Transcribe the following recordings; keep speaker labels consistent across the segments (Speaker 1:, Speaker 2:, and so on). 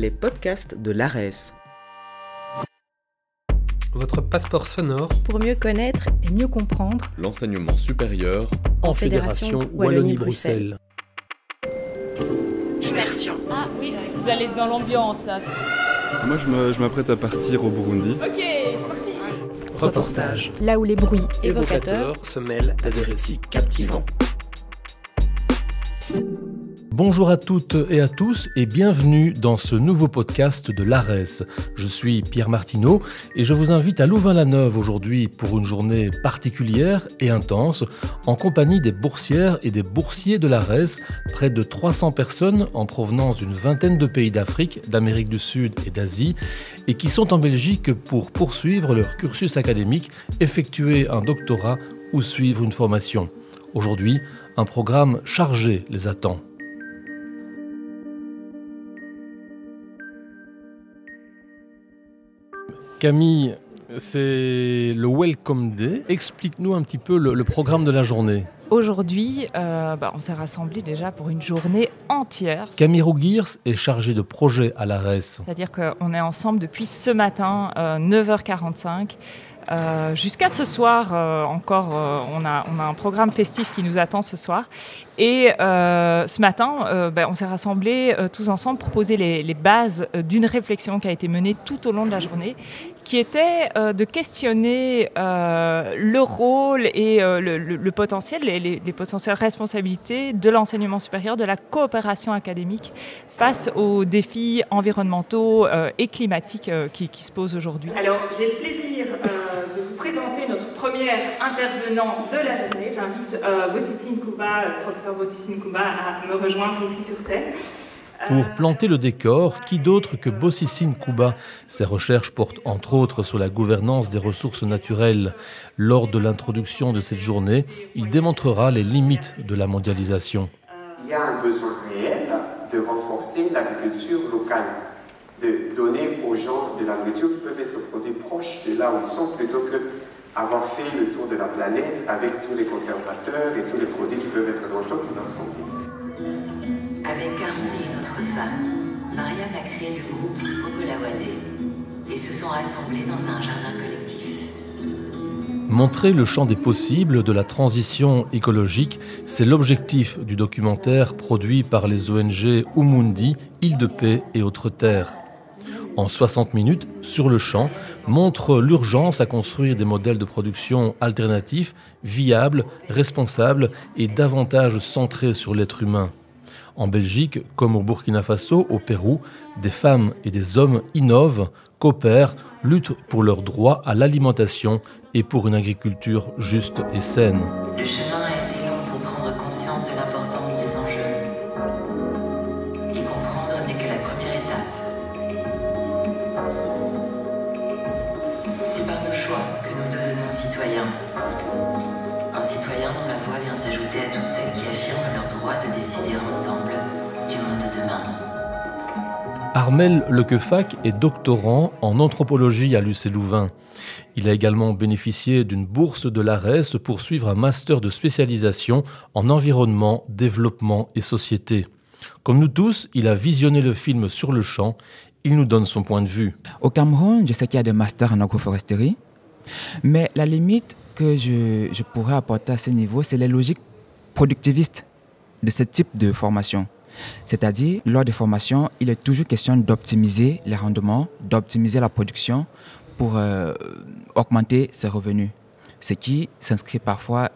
Speaker 1: les podcasts de l'ARES.
Speaker 2: Votre passeport sonore
Speaker 3: pour mieux connaître et mieux comprendre
Speaker 1: l'enseignement supérieur
Speaker 2: en Fédération Wallonie-Bruxelles.
Speaker 3: Immersion.
Speaker 4: Ah oui, vous allez dans l'ambiance là.
Speaker 5: Moi je m'apprête à partir au Burundi.
Speaker 4: Ok, c'est parti.
Speaker 2: Reportage.
Speaker 3: Là où les bruits évocateurs
Speaker 2: se mêlent à des récits captivants.
Speaker 6: Bonjour à toutes et à tous et bienvenue dans ce nouveau podcast de l'ARES. Je suis Pierre Martineau et je vous invite à Louvain-la-Neuve aujourd'hui pour une journée particulière et intense en compagnie des boursières et des boursiers de l'ARES, près de 300 personnes en provenance d'une vingtaine de pays d'Afrique, d'Amérique du Sud et d'Asie et qui sont en Belgique pour poursuivre leur cursus académique, effectuer un doctorat ou suivre une formation. Aujourd'hui, un programme chargé les attend. Camille, c'est le Welcome Day. Explique-nous un petit peu le programme de la journée.
Speaker 7: Aujourd'hui, on s'est rassemblés déjà pour une journée entière.
Speaker 6: Camille Rougiers est chargée de projet à l'ARES.
Speaker 7: C'est-à-dire qu'on est ensemble depuis ce matin, 9h45. Jusqu'à ce soir encore, on a un programme festif qui nous attend ce soir. Et ce matin, on s'est rassemblés tous ensemble pour poser les bases d'une réflexion qui a été menée tout au long de la journée, qui était de questionner le rôle et le potentiel, les potentielles responsabilités de l'enseignement supérieur, de la coopération académique face aux défis environnementaux et climatiques qui se posent aujourd'hui.
Speaker 8: Alors, j'ai le plaisir de vous présenter notre premier intervenant de la journée. J'invite Bossissi Nkouba, le professeur Bossissi Nkouba, à me rejoindre ici sur scène.
Speaker 6: Pour planter le décor, qui d'autre que Bossissi Nkouba? Ses recherches portent entre autres sur la gouvernance des ressources naturelles. Lors de l'introduction de cette journée, il démontrera les limites de la mondialisation.
Speaker 9: Il y a un besoin réel de renforcer l'agriculture locale, de donner aux gens de la nourriture qui peuvent être produits proches de là où ils sont, plutôt qu'avoir fait le tour de la planète avec tous les conservateurs et tous les produits qui peuvent être dangereux pour leur santé.
Speaker 10: Avec 41 autres femmes, Mariam a créé le groupe Ogolawadé et se sont rassemblées dans un jardin collectif.
Speaker 6: Montrer le champ des possibles de la transition écologique, c'est l'objectif du documentaire produit par les ONG Umundi, Île de Paix et Autres Terres. En 60 minutes, Sur le champ, montre l'urgence à construire des modèles de production alternatifs, viables, responsables et davantage centrés sur l'être humain. En Belgique, comme au Burkina Faso, au Pérou, des femmes et des hommes innovent, coopèrent, luttent pour leur droit à l'alimentation et pour une agriculture juste et saine.
Speaker 10: Le chemin a été long pour prendre conscience de l'importance des enjeux. Et comprendre n'est que la première étape. C'est par nos choix que nous devenons citoyens. Un citoyen dont la voix vient s'ajouter à toutes celles qui affirment leur droit de décider ensemble du monde de demain.
Speaker 6: Armel Lequefac est doctorant en anthropologie à l'UC Louvain. Il a également bénéficié d'une bourse de l'ARES pour suivre un master de spécialisation en environnement, développement et société. Comme nous tous, il a visionné le film Sur le champ. Il nous donne son point de vue.
Speaker 11: Au Cameroun, je sais qu'il y a des masters en agroforesterie, mais la limite que je pourrais apporter à ce niveau, c'est les logiques productivistes de ce type de formation. C'est-à-dire, lors des formations, il est toujours question d'optimiser les rendements, d'optimiser la production pour augmenter ses revenus. Ce qui s'inscrit parfois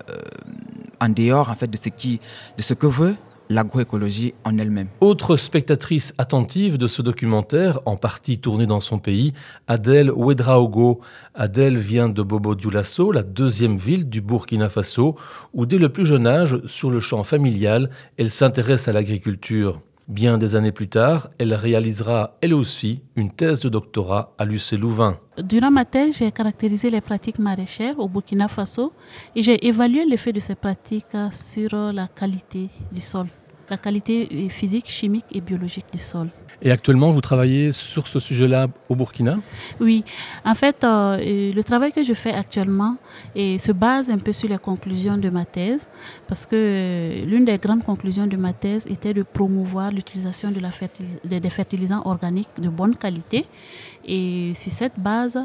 Speaker 11: en dehors en fait, de ce que veut l'agroécologie en elle-même.
Speaker 6: Autre spectatrice attentive de ce documentaire, en partie tourné dans son pays, Adèle Ouedraogo. Adèle vient de Bobo-Dioulasso, la deuxième ville du Burkina Faso, où dès le plus jeune âge, sur le champ familial, elle s'intéresse à l'agriculture. Bien des années plus tard, elle réalisera elle aussi une thèse de doctorat à l'UC Louvain.
Speaker 12: Durant ma thèse, j'ai caractérisé les pratiques maraîchères au Burkina Faso et j'ai évalué l'effet de ces pratiques sur la qualité du sol. la qualité physique, chimique et biologique du sol.
Speaker 6: Et actuellement, vous travaillez sur ce sujet-là au Burkina ?
Speaker 12: Oui, en fait, le travail que je fais actuellement se base un peu sur les conclusions de ma thèse, parce que l'une des grandes conclusions de ma thèse était de promouvoir l'utilisation des fertilisants organiques de bonne qualité. Et sur cette base,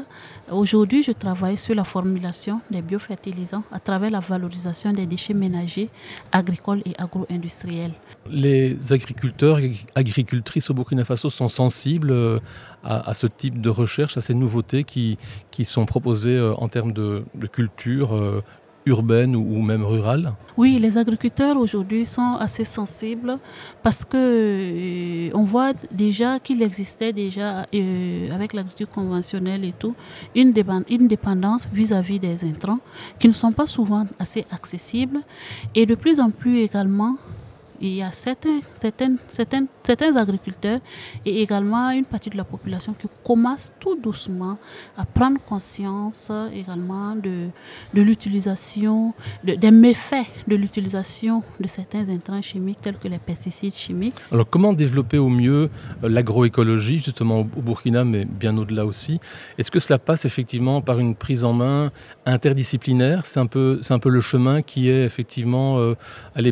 Speaker 12: aujourd'hui, je travaille sur la formulation des biofertilisants à travers la valorisation des déchets ménagers, agricoles et agro-industriels.
Speaker 6: Les agriculteurs et agricultrices au Burkina Faso sont sensibles à ce type de recherche, à ces nouveautés qui sont proposées en termes de culture urbaine ou même rurale ?
Speaker 12: Oui, les agriculteurs aujourd'hui sont assez sensibles parce que on voit déjà qu'il existait déjà avec l'agriculture conventionnelle et tout une dépendance vis-à-vis des intrants qui ne sont pas souvent assez accessibles, et de plus en plus également il y a certains agriculteurs et également une partie de la population qui commence tout doucement à prendre conscience également de l'utilisation, des méfaits de l'utilisation de certains intrants chimiques tels que les pesticides chimiques.
Speaker 6: Alors comment développer au mieux l'agroécologie justement au Burkina, mais bien au-delà aussi ? Est-ce que cela passe effectivement par une prise en main interdisciplinaire ? C'est un peu le chemin qui est effectivement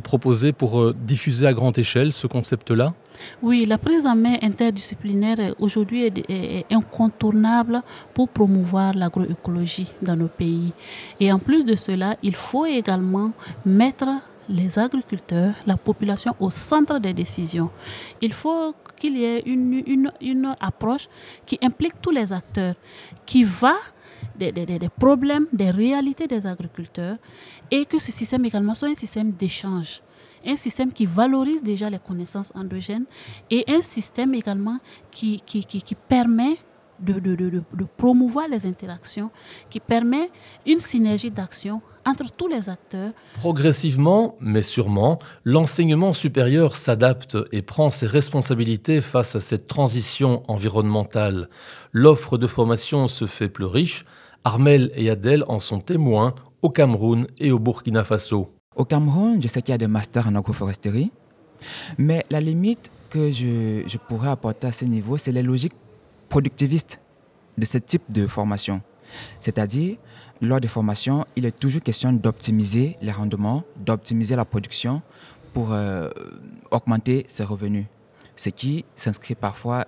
Speaker 6: proposé pour diffuser à grande échelle ce concept-là ?
Speaker 12: Oui, la prise en main interdisciplinaire aujourd'hui est incontournable pour promouvoir l'agroécologie dans nos pays. Et en plus de cela, il faut également mettre les agriculteurs, la population au centre des décisions. Il faut qu'il y ait une approche qui implique tous les acteurs, qui va des problèmes, des réalités des agriculteurs, et que ce système également soit un système d'échange. Un système qui valorise déjà les connaissances endogènes et un système également qui permet de promouvoir les interactions, qui permet une synergie d'action entre tous les acteurs.
Speaker 6: Progressivement, mais sûrement, l'enseignement supérieur s'adapte et prend ses responsabilités face à cette transition environnementale. L'offre de formation se fait plus riche. Armel et Adèle en sont témoins au Cameroun et au Burkina Faso.
Speaker 11: Au Cameroun, je sais qu'il y a des masters en agroforesterie, mais la limite que je pourrais apporter à ce niveau, c'est les logiques productivistes de ce type de formation. C'est-à-dire, lors des formations, il est toujours question d'optimiser les rendements, d'optimiser la production pour augmenter ses revenus. Ce qui s'inscrit parfois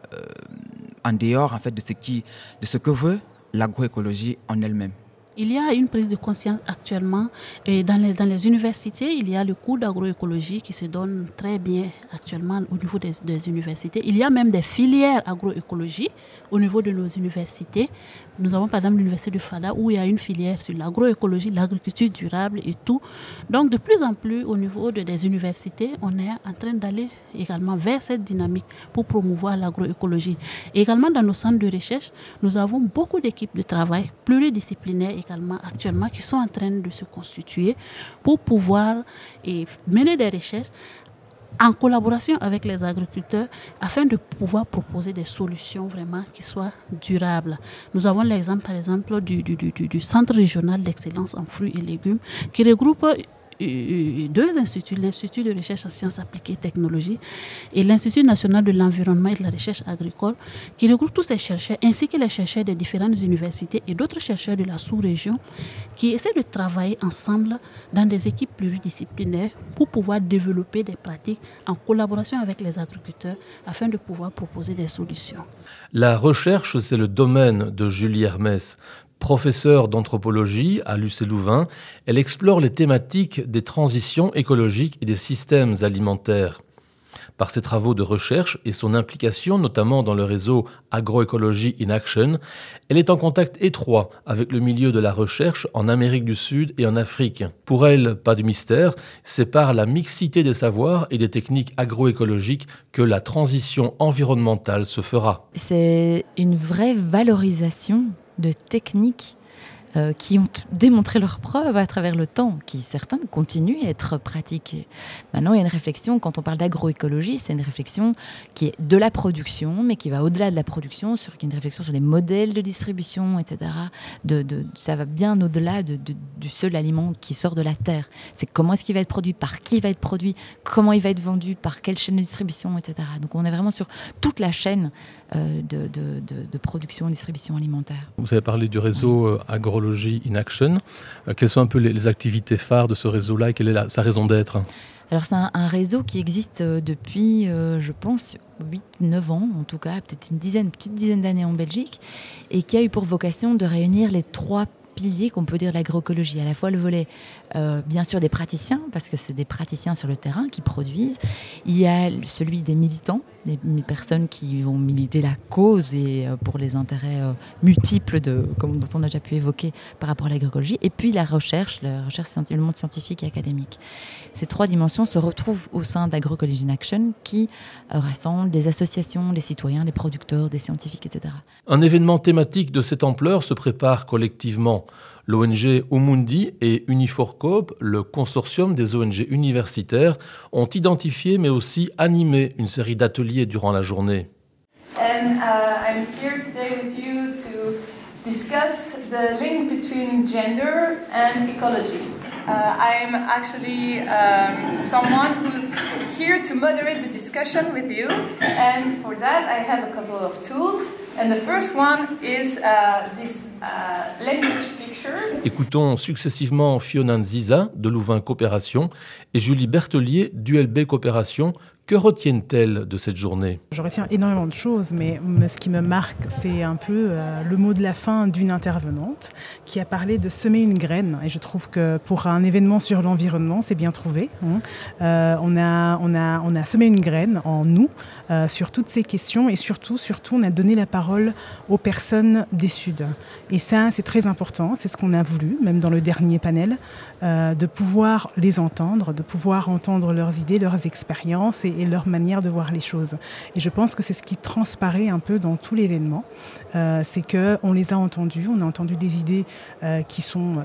Speaker 11: en dehors en fait, de ce que veut l'agroécologie en elle-même.
Speaker 12: Il y a une prise de conscience actuellement et dans les universités, il y a le cours d'agroécologie qui se donne très bien actuellement au niveau des universités. Il y a même des filières agroécologie au niveau de nos universités. Nous avons par exemple l'université de Fada où il y a une filière sur l'agroécologie, l'agriculture durable et tout. Donc de plus en plus au niveau des universités, on est en train d'aller également vers cette dynamique pour promouvoir l'agroécologie. Et également dans nos centres de recherche, nous avons beaucoup d'équipes de travail pluridisciplinaires également actuellement qui sont en train de se constituer pour pouvoir mener des recherches en collaboration avec les agriculteurs afin de pouvoir proposer des solutions vraiment qui soient durables. Nous avons l'exemple par exemple du Centre régional d'excellence en fruits et légumes qui regroupe deux instituts, l'Institut de recherche en sciences appliquées et technologies et l'Institut national de l'environnement et de la recherche agricole, qui regroupe tous ces chercheurs ainsi que les chercheurs des différentes universités et d'autres chercheurs de la sous-région qui essaient de travailler ensemble dans des équipes pluridisciplinaires pour pouvoir développer des pratiques en collaboration avec les agriculteurs afin de pouvoir proposer des solutions.
Speaker 6: La recherche, c'est le domaine de Julie Hermès. Professeure d'anthropologie à l'UC Louvain, elle explore les thématiques des transitions écologiques et des systèmes alimentaires. Par ses travaux de recherche et son implication notamment dans le réseau Agroecology in Action, elle est en contact étroit avec le milieu de la recherche en Amérique du Sud et en Afrique. Pour elle, pas de mystère, c'est par la mixité des savoirs et des techniques agroécologiques que la transition environnementale se fera.
Speaker 13: C'est une vraie valorisation de techniques qui ont démontré leurs preuves à travers le temps, qui certains continuent à être pratiqués. Maintenant, il y a une réflexion, quand on parle d'agroécologie, c'est une réflexion qui est de la production, mais qui va au-delà de la production, qui est une réflexion sur les modèles de distribution, etc. Ça va bien au-delà du seul aliment qui sort de la terre. C'est comment est-ce qu'il va être produit, par qui il va être produit, comment il va être vendu, par quelle chaîne de distribution, etc. Donc on est vraiment sur toute la chaîne de production et distribution alimentaire.
Speaker 6: Vous avez parlé du réseau Agrology in Action. Quelles sont un peu les activités phares de ce réseau-là et quelle est sa raison d'être ?
Speaker 13: Alors c'est un réseau qui existe depuis, je pense, 8-9 ans, en tout cas, peut-être une petite dizaine d'années en Belgique, et qui a eu pour vocation de réunir les 3 piliers qu'on peut dire de l'agroécologie. À la fois le volet, bien sûr, des praticiens, parce que c'est des praticiens sur le terrain qui produisent. Il y a celui des militants, des personnes qui vont militer la cause et pour les intérêts multiples dont on a déjà pu évoquer par rapport à l'agroécologie. Et puis la recherche, le monde scientifique et académique. Ces 3 dimensions se retrouvent au sein d'Agroecology in Action qui rassemble des associations, des citoyens, des producteurs, des scientifiques, etc.
Speaker 6: Un événement thématique de cette ampleur se prépare collectivement. L'ONG Umundi et Uniforcoop, le consortium des ONG universitaires, ont identifié mais aussi animé une série d'ateliers durant la journée.
Speaker 14: And I'm here today with you to discuss the link between gender and ecology. I'm actually someone who's here to moderate the discussion with you, and for that I have a couple of tools. And the first one is this language picture.
Speaker 6: Écoutons successivement Fiona Nziza de Louvain Coopération et Julie Berthelier d'ULB Coopération. Que retiennent-elles de cette journée ?
Speaker 15: Je retiens énormément de choses, mais ce qui me marque, c'est un peu le mot de la fin d'une intervenante qui a parlé de semer une graine. Et je trouve que pour un événement sur l'environnement, c'est bien trouvé. On a semé une graine en nous sur toutes ces questions et surtout, on a donné la parole aux personnes des Suds. Et ça, c'est très important. C'est ce qu'on a voulu, même dans le dernier panel, de pouvoir les entendre, de pouvoir entendre leurs idées, leurs expériences et leur manière de voir les choses. Et je pense que c'est ce qui transparaît un peu dans tout l'événement. C'est qu'on les a entendus, on a entendu des idées qui sont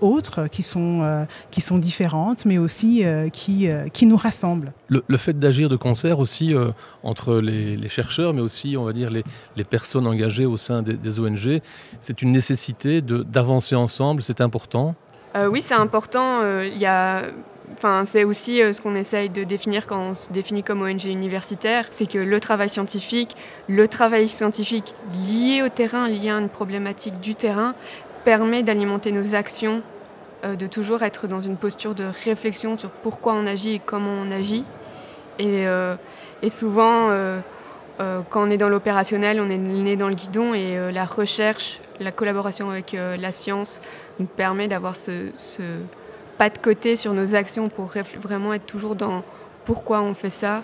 Speaker 15: autres, qui sont différentes, mais aussi qui nous rassemblent.
Speaker 6: Le fait d'agir de concert aussi entre les chercheurs, mais aussi, on va dire, les personnes engagées au sein des ONG, c'est une nécessité d'avancer ensemble, c'est important ?
Speaker 16: Oui, c'est important. C'est aussi ce qu'on essaye de définir quand on se définit comme ONG universitaire, c'est que le travail scientifique lié au terrain, lié à une problématique du terrain, permet d'alimenter nos actions, de toujours être dans une posture de réflexion sur pourquoi on agit et comment on agit. Et souvent, quand on est dans l'opérationnel, on est le nez dans le guidon et la recherche, la collaboration avec la science nous permet d'avoir ce pas de côté sur nos actions pour vraiment être toujours dans pourquoi on fait ça.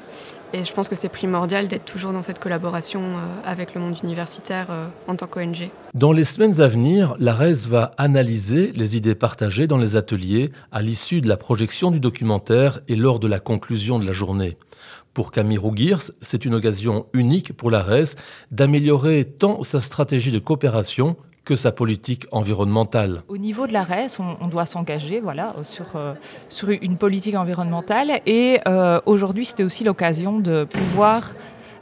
Speaker 16: Et je pense que c'est primordial d'être toujours dans cette collaboration avec le monde universitaire en tant qu'ONG.
Speaker 6: Dans les semaines à venir, l'ARES va analyser les idées partagées dans les ateliers à l'issue de la projection du documentaire et lors de la conclusion de la journée. Pour Camille Rougirs, c'est une occasion unique pour l'ARES d'améliorer tant sa stratégie de coopération que sa politique environnementale.
Speaker 7: Au niveau de l'ARES, on doit s'engager sur une politique environnementale et aujourd'hui c'était aussi l'occasion de pouvoir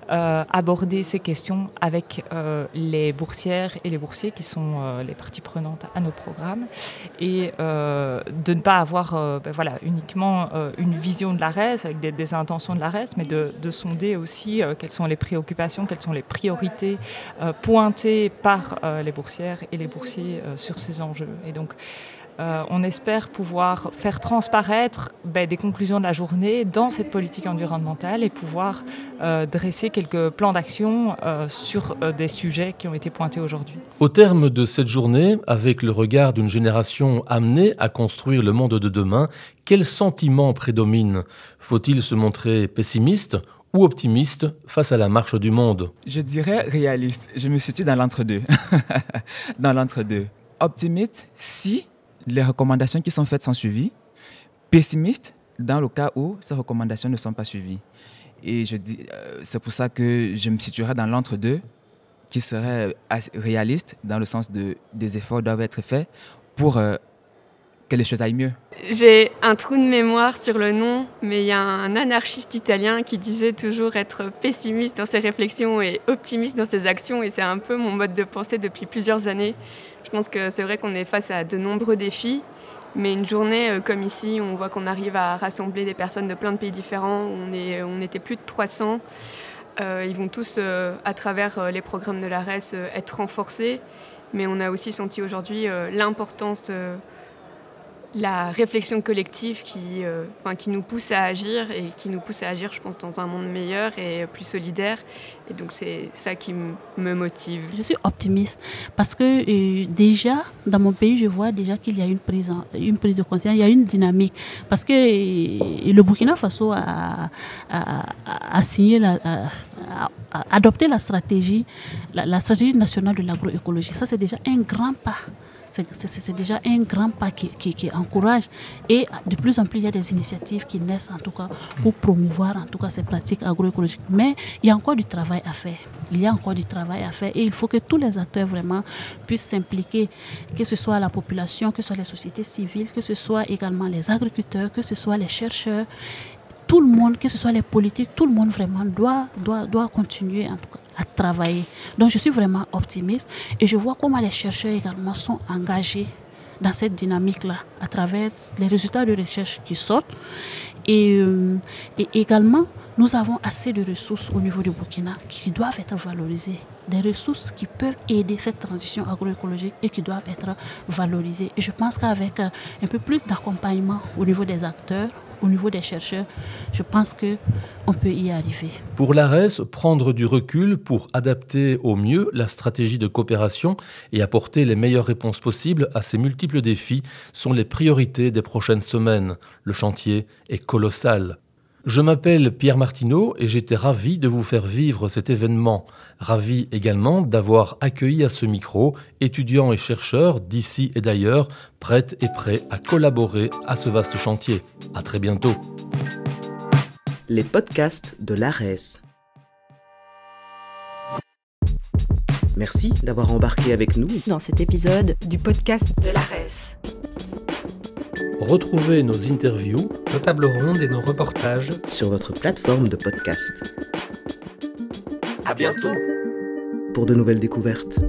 Speaker 7: aborder ces questions avec les boursières et les boursiers qui sont les parties prenantes à nos programmes et de ne pas avoir uniquement une vision de l'ARES avec des intentions de l'ARES, mais de sonder aussi quelles sont les préoccupations, quelles sont les priorités pointées par les boursières et les boursiers sur ces enjeux. Et donc, on espère pouvoir faire transparaître des conclusions de la journée dans cette politique environnementale et pouvoir dresser quelques plans d'action sur des sujets qui ont été pointés aujourd'hui.
Speaker 6: Au terme de cette journée, avec le regard d'une génération amenée à construire le monde de demain, quel sentiment prédomine ? Faut-il se montrer pessimiste ou optimiste face à la marche du monde ?
Speaker 11: Je dirais réaliste. Je me situe dans l'entre-deux. Dans l'entre-deux. Optimiste si les recommandations qui sont faites sont suivies, pessimiste dans le cas où ces recommandations ne sont pas suivies. Et c'est pour ça que je me situerai dans l'entre-deux, qui serait réaliste dans le sens des efforts doivent être faits pour que les choses aillent mieux.
Speaker 16: J'ai un trou de mémoire sur le nom, mais il y a un anarchiste italien qui disait toujours être pessimiste dans ses réflexions et optimiste dans ses actions, et c'est un peu mon mode de pensée depuis plusieurs années. Je pense que c'est vrai qu'on est face à de nombreux défis, mais une journée comme ici, on voit qu'on arrive à rassembler des personnes de plein de pays différents. On était plus de 300. Ils vont tous, à travers les programmes de l'ARES, être renforcés, mais on a aussi senti aujourd'hui l'importance de la réflexion collective qui nous pousse à agir et qui nous pousse à agir, je pense, dans un monde meilleur et plus solidaire. Et donc c'est ça qui me motive.
Speaker 12: Je suis optimiste parce que déjà, dans mon pays, je vois déjà qu'il y a une prise de conscience, il y a une dynamique. Parce que le Burkina Faso a signé, a adopté la stratégie nationale de l'agroécologie. Ça, c'est déjà un grand pas. C'est déjà un grand pas qui encourage, et de plus en plus il y a des initiatives qui naissent en tout cas pour promouvoir en tout cas ces pratiques agroécologiques. Mais il y a encore du travail à faire. Il y a encore du travail à faire et il faut que tous les acteurs vraiment puissent s'impliquer, que ce soit la population, que ce soit les sociétés civiles, que ce soit également les agriculteurs, que ce soit les chercheurs. Tout le monde, que ce soit les politiques, tout le monde vraiment doit continuer en tout cas à travailler. Donc je suis vraiment optimiste et je vois comment les chercheurs également sont engagés dans cette dynamique-là à travers les résultats de recherche qui sortent. Et également, nous avons assez de ressources au niveau du Burkina qui doivent être valorisées. Des ressources qui peuvent aider cette transition agroécologique et qui doivent être valorisées. Et je pense qu'avec un peu plus d'accompagnement au niveau des acteurs, au niveau des chercheurs, je pense qu'on peut y arriver.
Speaker 6: Pour l'ARES, prendre du recul pour adapter au mieux la stratégie de coopération et apporter les meilleures réponses possibles à ces multiples défis sont les priorités des prochaines semaines. Le chantier est colossal. Je m'appelle Pierre Martineau et j'étais ravi de vous faire vivre cet événement. Ravi également d'avoir accueilli à ce micro étudiants et chercheurs d'ici et d'ailleurs, prêts et prêts à collaborer à ce vaste chantier. À très bientôt.
Speaker 1: Les podcasts de l'ARES. Merci d'avoir embarqué avec nous
Speaker 3: dans cet épisode du podcast de l'ARES.
Speaker 6: Retrouvez nos interviews,
Speaker 2: nos tables rondes et nos reportages
Speaker 1: sur votre plateforme de podcast.
Speaker 2: À bientôt
Speaker 1: pour de nouvelles découvertes.